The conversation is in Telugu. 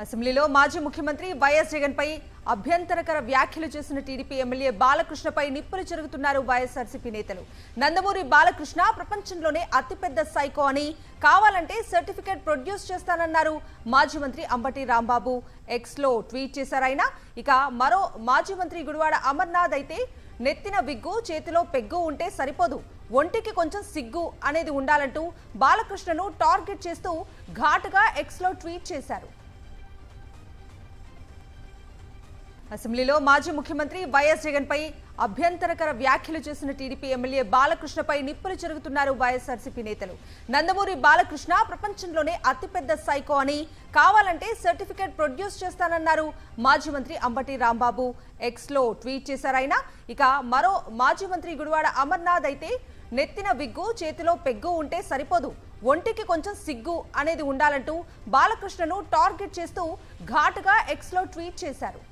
అసెంబ్లీలో మాజీ ముఖ్యమంత్రి వైఎస్ జగన్ పై అభ్యంతరకర వ్యాఖ్యలు చేసిన టీడీపీ ఎమ్మెల్యే బాలకృష్ణపై నిప్పులు చెరుగుతున్నారు వైఎస్ఆర్సీపీ నేతలు. నందమూరి బాలకృష్ణ ప్రపంచంలోనే అతిపెద్ద సైకో అని, కావాలంటే సర్టిఫికెట్ ప్రొడ్యూస్ చేస్తానన్నారు మాజీ మంత్రి అంబటి రాంబాబు. ఎక్స్ లో ట్వీట్ చేశారాయన. ఇక మరో మాజీ మంత్రి గుడివాడ అమర్నాథ్ అయితే నెత్తిన విగ్గు చేతిలో పెగ్గు ఉంటే సరిపోదు, ఒంటికి కొంచెం సిగ్గు అనేది ఉండాలంటూ బాలకృష్ణను టార్గెట్ చేస్తూ ఘాటుగా ఎక్స్ లో ట్వీట్ చేశారు. అసెంబ్లీలో మాజీ ముఖ్యమంత్రి వైఎస్ జగన్ పై అభ్యంతరకర వ్యాఖ్యలు చేసిన టీడీపీ ఎమ్మెల్యే బాలకృష్ణపై నిప్పులు చెరుగుతున్నారు వైఎస్ఆర్సీపీ నేతలు. నందమూరి బాలకృష్ణ ప్రపంచంలోనే అతిపెద్ద సైకో అని, కావాలంటే సర్టిఫికెట్ ప్రొడ్యూస్ చేస్తానన్నారు మాజీ మంత్రి అంబటి రాంబాబు. ఎక్స్ లో ట్వీట్ చేశారాయన. ఇక మరో మాజీ మంత్రి గుడివాడ అమర్నాథ్ అయితే నెత్తిన విగ్గు చేతిలో పెగ్గు ఉంటే సరిపోదు, ఒంటికి కొంచెం సిగ్గు అనేది ఉండాలంటూ బాలకృష్ణను టార్గెట్ చేస్తూ ఘాటుగా ఎక్స్ లో ట్వీట్ చేశారు.